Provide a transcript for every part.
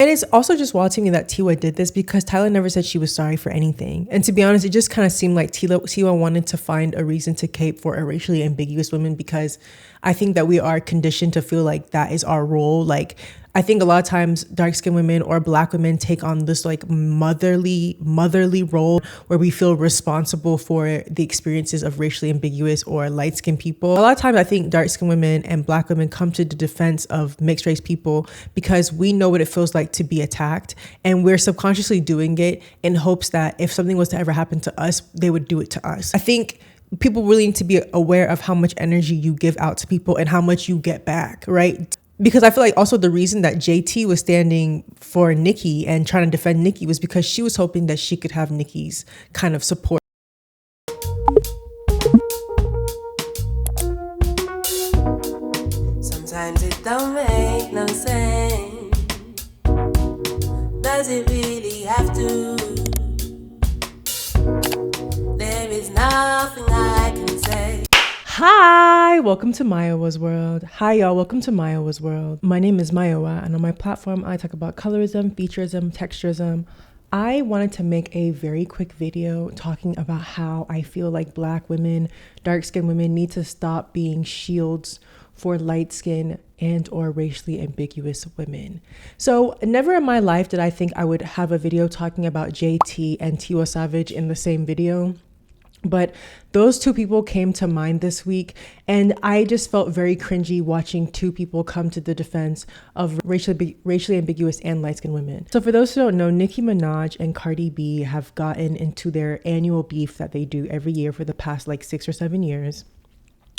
And it's also just wild to me that Tiwa did this because Tyler never said she was sorry for anything. And to be honest, it just kind of seemed like Tiwa wanted to find a reason to cape for a racially ambiguous woman, because I think that we are conditioned to feel like that is our role. Like, I think a lot of times dark-skinned women or Black women take on this like motherly role where we feel responsible for the experiences of racially ambiguous or light-skinned people. A lot of times I think dark-skinned women and Black women come to the defense of mixed race people because we know what it feels like to be attacked, and we're subconsciously doing it in hopes that if something was to ever happen to us, they would do it to us. I think people really need to be aware of how much energy you give out to people and how much you get back, right? Because I feel like also the reason that JT was standing for Nicki and trying to defend Nicki was because she was hoping that she could have Nicki's kind of support. Sometimes it don't make no sense. Does it really have to? There is nothing I can say. Hi, welcome to Mayowa's World. Hi, y'all. Welcome to Mayowa's World. My name is Mayowa, and on my platform, I talk about colorism, featureism, texturism. I wanted to make a very quick video talking about how I feel like Black women, dark-skinned women need to stop being shields for light-skinned and or racially ambiguous women. So never in my life did I think I would have a video talking about JT and Tiwasavage in the same video. But those two people came to mind this week, and I just felt very cringy watching two people come to the defense of racially ambiguous and light-skinned women. So for those who don't know, Nicki Minaj and Cardi have gotten into their annual beef that they do every year for the past like 6 or 7 years,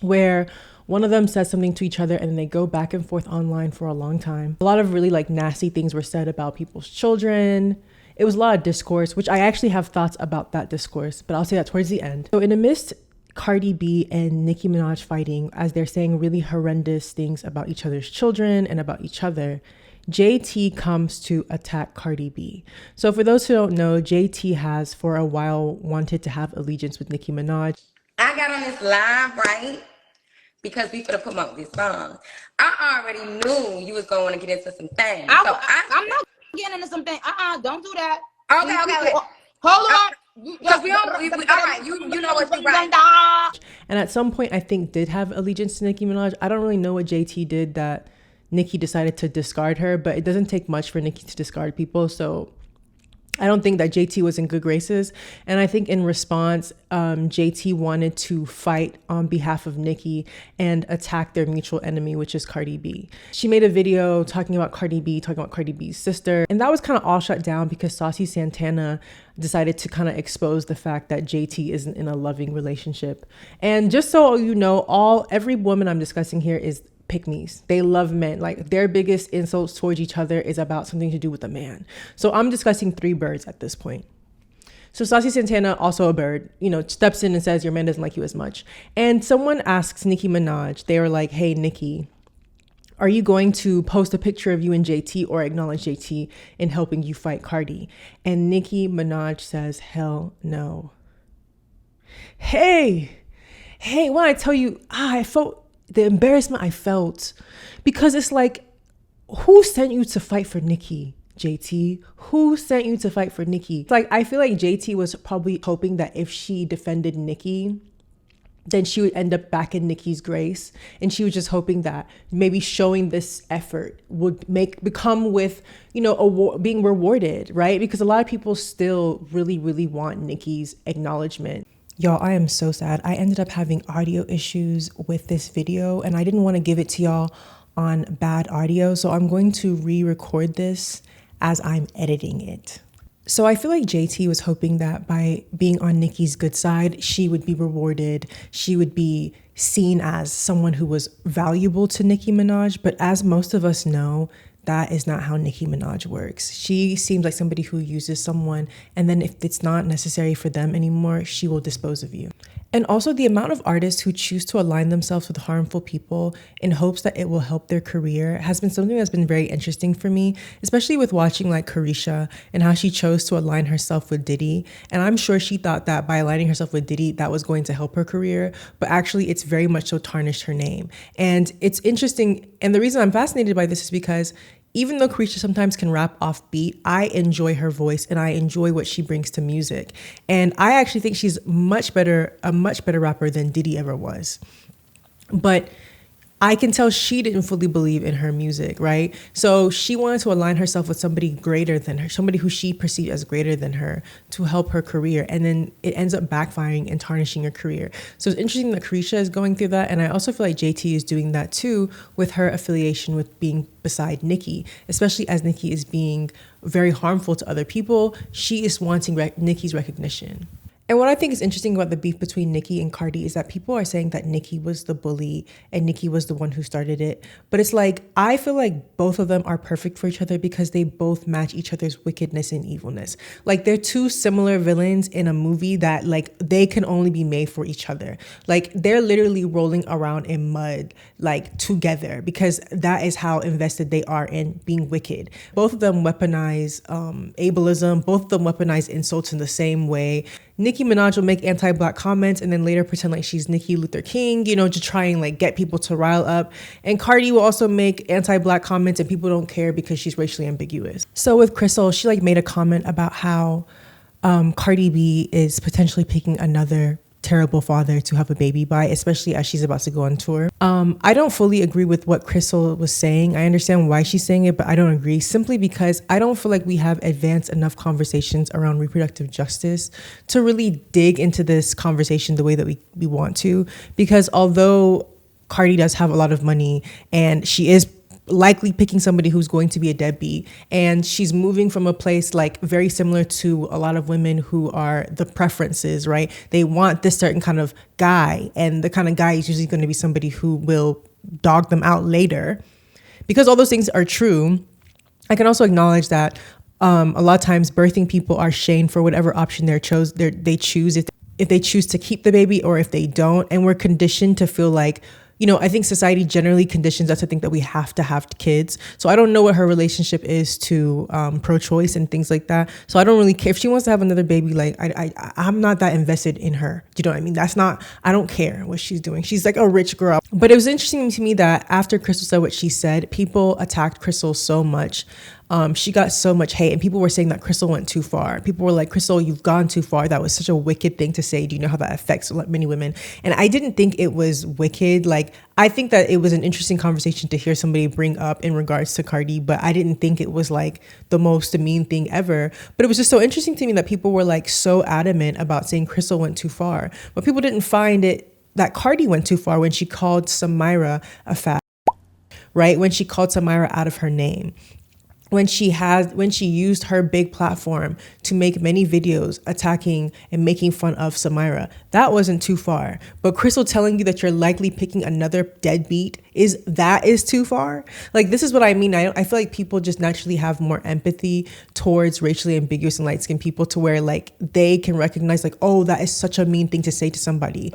where one of them says something to each other and then they go back and forth online for a long time. A lot of really like nasty things were said about people's children. It was a lot of discourse, which I actually have thoughts about that discourse, but I'll say that towards the end. So in the midst, Cardi B and Nicki Minaj fighting as they're saying really horrendous things about each other's children and about each other, JT comes to attack Cardi B. So for those who don't know, JT has for a while wanted to have allegiance with Nicki Minaj. I got on this live, right? Because we finna promote this song. I already knew you was going to get into some things. I'm not getting into something. Don't do that. Okay. Hold on. Because we all right. You know what you're right. And at some point, I think did have allegiance to Nicki Minaj. I don't really know what JT did that Nicki decided to discard her, but it doesn't take much for Nicki to discard people. So I don't think that JT was in good graces. And I think in response, JT wanted to fight on behalf of Nicki and attack their mutual enemy, which is Cardi B. She made a video talking about Cardi B's sister. And that was kind of all shut down because Saucy Santana decided to kind of expose the fact that JT isn't in a loving relationship. And just so you know, every woman I'm discussing here is pick-me's. They love men. Like their biggest insults towards each other is about something to do with a man. So I'm discussing three birds at this point. So Saucy Santana, also a bird, steps in and says your man doesn't like you as much. And someone asks Nicki Minaj, they were like, hey, Nicki, are you going to post a picture of you and JT or acknowledge JT in helping you fight Cardi? And Nicki Minaj says, hell no. Hey, when I tell you, I felt the embarrassment I felt, because it's like, who sent you to fight for Nicki, JT? Who sent you to fight for Nicki? It's like, I feel like JT was probably hoping that if she defended Nicki, then she would end up back in Nicki's grace. And she was just hoping that maybe showing this effort would become with, being rewarded, right? Because a lot of people still really, really want Nicki's acknowledgement. Y'all, I am so sad. I ended up having audio issues with this video and I didn't want to give it to y'all on bad audio. So I'm going to re-record this as I'm editing it. So I feel like JT was hoping that by being on Nicki's good side, she would be rewarded. She would be seen as someone who was valuable to Nicki Minaj. But as most of us know, that is not how Nicki Minaj works. She seems like somebody who uses someone, and then if it's not necessary for them anymore, she will dispose of you. And also the amount of artists who choose to align themselves with harmful people in hopes that it will help their career has been something that's been very interesting for me, especially with watching like Carisha and how she chose to align herself with Diddy. And I'm sure she thought that by aligning herself with Diddy, that was going to help her career, but actually it's very much so tarnished her name. And it's interesting. And the reason I'm fascinated by this is because even though Carisha sometimes can rap off beat, I enjoy her voice and I enjoy what she brings to music. And I actually think she's a much better rapper than Diddy ever was. But I can tell she didn't fully believe in her music, right? So she wanted to align herself with somebody greater than her, somebody who she perceived as greater than her to help her career. And then it ends up backfiring and tarnishing her career. So it's interesting that Carisha is going through that. And I also feel like JT is doing that too with her affiliation with being beside Nicki, especially as Nicki is being very harmful to other people. She is wanting Nicki's recognition. And what I think is interesting about the beef between Nicki and Cardi is that people are saying that Nicki was the bully and Nicki was the one who started it. But it's like, I feel like both of them are perfect for each other because they both match each other's wickedness and evilness. Like they're two similar villains in a movie that like they can only be made for each other. Like they're literally rolling around in mud like together because that is how invested they are in being wicked. Both of them weaponize ableism. Both of them weaponize insults in the same way. Nicki Minaj will make anti-Black comments and then later pretend like she's Nicki Luther King, you know, to try and like get people to rile up. And Cardi will also make anti-Black comments and people don't care because she's racially ambiguous. So with Crystal, she like made a comment about how Cardi B is potentially picking another terrible father to have a baby by, especially as she's about to go on tour. I don't fully agree with what Crystal was saying. I understand why she's saying it, but I don't agree simply because I don't feel like we have advanced enough conversations around reproductive justice to really dig into this conversation the way that we want to. Because although Cardi does have a lot of money and she is likely picking somebody who's going to be a deadbeat, and she's moving from a place like very similar to a lot of women who are the preferences, right? They want this certain kind of guy, and the kind of guy is usually going to be somebody who will dog them out later. Because all those things are true, I can also acknowledge that a lot of times birthing people are shamed for whatever option they choose, if they choose to keep the baby or if they don't. And we're conditioned to feel like, you know, I think society generally conditions us to think that we have to have kids. So I don't know what her relationship is to pro-choice and things like that. So I don't really care if she wants to have another baby. Like I'm not that invested in her. Do you know what I mean? I don't care what she's doing. She's like a rich girl. But it was interesting to me that after Crystal said what she said, people attacked Crystal so much. She got so much hate and people were saying that Crystal went too far. People were like, Crystal, you've gone too far. That was such a wicked thing to say. Do you know how that affects many women? And I didn't think it was wicked. Like, I think that it was an interesting conversation to hear somebody bring up in regards to Cardi, but I didn't think it was like the most mean thing ever. But it was just so interesting to me that people were like so adamant about saying Crystal went too far. But people didn't find it that Cardi went too far when she called Samira a fat, right? When she called Samira out of her name. When she used her big platform to make many videos attacking and making fun of Samira, that wasn't too far. But Crystal telling you that you're likely picking another deadbeat is too far. Like, this is what I mean. I feel like people just naturally have more empathy towards racially ambiguous and light-skinned people to where like they can recognize like, oh, that is such a mean thing to say to somebody.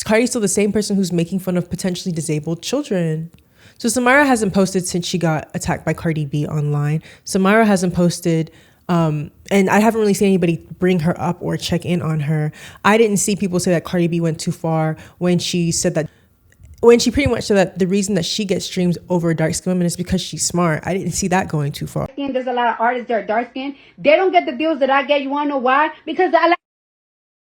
Cardi's still the same person who's making fun of potentially disabled children. So Samira hasn't posted since she got attacked by Cardi B online. Samira hasn't posted, and I haven't really seen anybody bring her up or check in on her. I didn't see people say that Cardi B went too far when she pretty much said that the reason that she gets streams over dark-skinned women is because she's smart. I didn't see that going too far. There's a lot of artists that are dark-skinned. They don't get the deals that I get. You want to know why? Because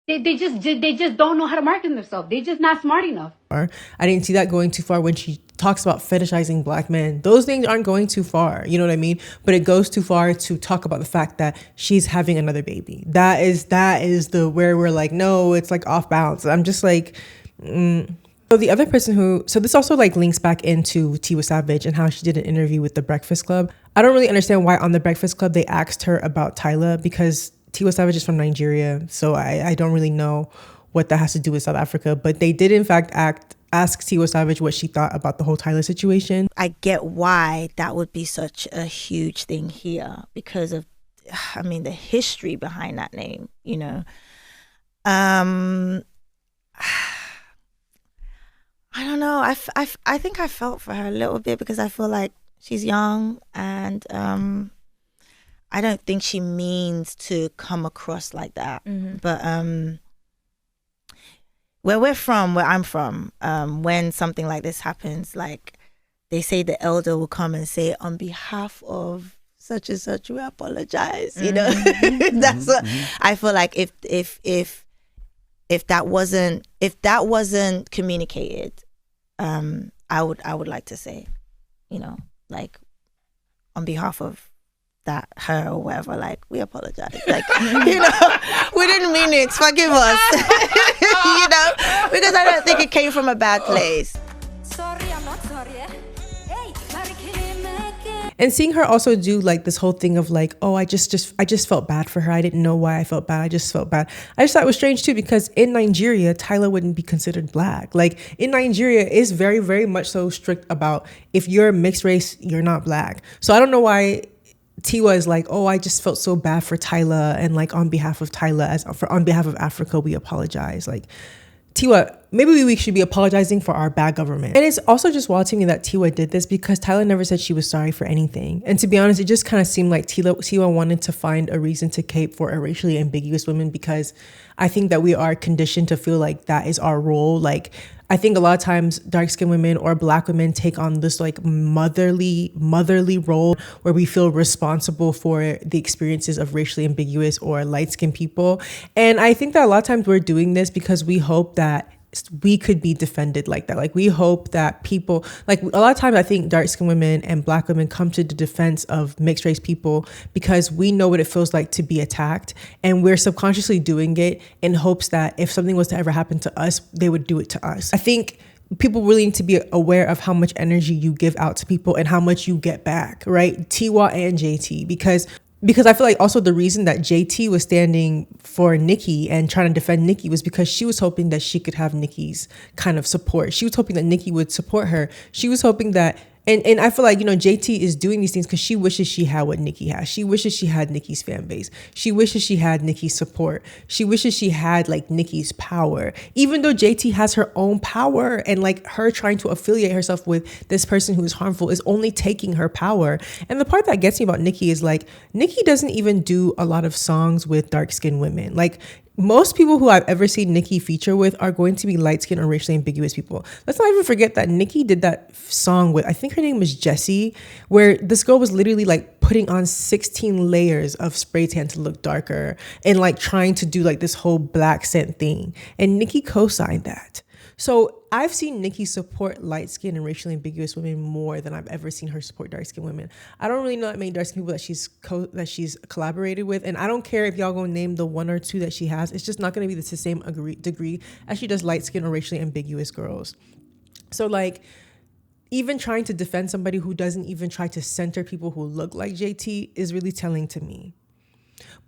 they just don't know how to market themselves. They're just not smart enough. I didn't see that going too far when she talks about fetishizing Black men. Those things aren't going too far, you know what I mean? But it goes too far to talk about the fact that she's having another baby. That is the where we're like, no, it's like off balance. I'm just like, So the other person so this also like links back into Tiwa Savage and how she did an interview with The Breakfast Club. I don't really understand why on The Breakfast Club they asked her about Tyla, because Tiwa Savage is from Nigeria. So I don't really know what that has to do with South Africa, but they did in fact ask Tiwa Savage what she thought about the whole Tyla situation. I get why that would be such a huge thing here because of, I mean, the history behind that name, you know. I don't know. I think I felt for her a little bit because I feel like she's young and I don't think she means to come across like that. Mm-hmm. But where I'm from, when something like this happens, like they say the elder will come and say, on behalf of such and such, we apologize. You know, that's what I feel like. If that wasn't communicated, I would like to say, you know, like, on behalf of that her or whatever, like, we apologize, like, you know, we didn't mean it, forgive us. You know, because I don't think it came from a bad place. Sorry, I'm not sorry. Hey, And seeing her also do like this whole thing of like, oh, I just felt bad for her. I didn't know why I felt bad. I just felt bad. I just thought it was strange too, because in Nigeria, Tyla wouldn't be considered black. Like in Nigeria, it's very, very much so strict about if you're mixed race, you're not black. So I don't know why Tiwa is like, oh, I just felt so bad for Tyla, and like on behalf of Tyla, on behalf of Africa, we apologize. Like, Tiwa, maybe we should be apologizing for our bad government. And it's also just wild to me that Tiwa did this, because Tyla never said she was sorry for anything. And to be honest, it just kind of seemed like Tiwa wanted to find a reason to cape for a racially ambiguous woman, because I think that we are conditioned to feel like that is our role. Like, I think a lot of times dark-skinned women or black women take on this like motherly role where we feel responsible for the experiences of racially ambiguous or light-skinned people. And I think that a lot of times we're doing this because we hope that we could be defended like that. Like we hope that people, like a lot of times I think dark-skinned women and black women come to the defense of mixed race people because we know what it feels like to be attacked, and we're subconsciously doing it in hopes that if something was to ever happen to us, they would do it to us. I think people really need to be aware of how much energy you give out to people and how much you get back, right? Tiwa and JT, because I feel like also the reason that JT was standing for Nicki and trying to defend Nicki was because she was hoping that she could have Nicki's kind of support. She was hoping that Nicki would support her. She was hoping that, and I feel like, you know, JT is doing these things because she wishes she had what Nicki has. She wishes she had Nicki's fan base. She wishes she had Nicki's support. She wishes she had like Nicki's power, even though JT has her own power, and like her trying to affiliate herself with this person who is harmful is only taking her power. And the part that gets me about Nicki is like, Nicki doesn't even do a lot of songs with dark-skinned women. Like, most people who I've ever seen Nicki feature with are going to be light-skinned or racially ambiguous people. Let's not even forget that Nicki did that song with, I think her name was Jessie, where this girl was literally like putting on 16 layers of spray tan to look darker and like trying to do like this whole black scent thing. And Nicki co-signed that. So I've seen Nicki support light-skinned and racially ambiguous women more than I've ever seen her support dark-skinned women. I don't really know that many dark-skinned people that she's collaborated with, and I don't care if y'all gonna name the one or two that she has. It's just not gonna be the same degree as she does light-skinned or racially ambiguous girls. So like, even trying to defend somebody who doesn't even try to center people who look like JT is really telling to me.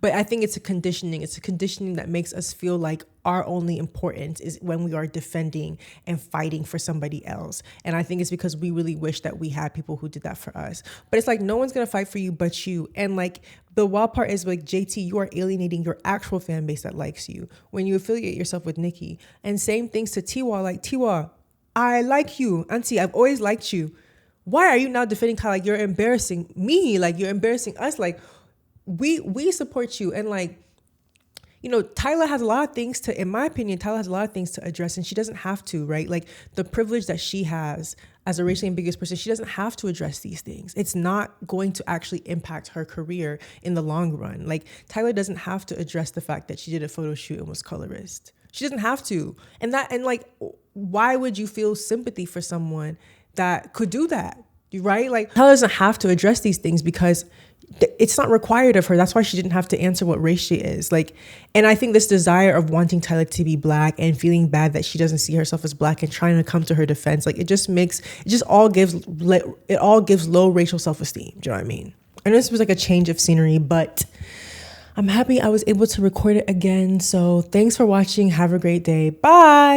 But I think it's a conditioning. It's a conditioning that makes us feel like our only importance is when we are defending and fighting for somebody else. And I think it's because we really wish that we had people who did that for us. But it's like, no one's going to fight for you but you. And like, the wild part is like, JT, you are alienating your actual fan base that likes you when you affiliate yourself with Nicki. And same things to Tiwa. Like, Tiwa, I like you. Auntie, I've always liked you. Why are you now defending Kyle? Like, you're embarrassing me. Like, you're embarrassing us. Like, we support you. And like, you know, Tyla has a lot of things to, in my opinion, Tyla has a lot of things to address, and she doesn't have to, right? Like, the privilege that she has as a racially ambiguous person, she doesn't have to address these things. It's not going to actually impact her career in the long run. Like, Tyla doesn't have to address the fact that she did a photo shoot and was colorist. She doesn't have to. And like, why would you feel sympathy for someone that could do that? Right? Like, Tyla doesn't have to address these things because it's not required of her. That's why she didn't have to answer what race she is. Like, and I think this desire of wanting Tyla to be black and feeling bad that she doesn't see herself as black and trying to come to her defense, like, it all gives low racial self-esteem. Do you know what I mean? I know this was like a change of scenery, but I'm happy I was able to record it again. So thanks for watching. Have a great day. Bye.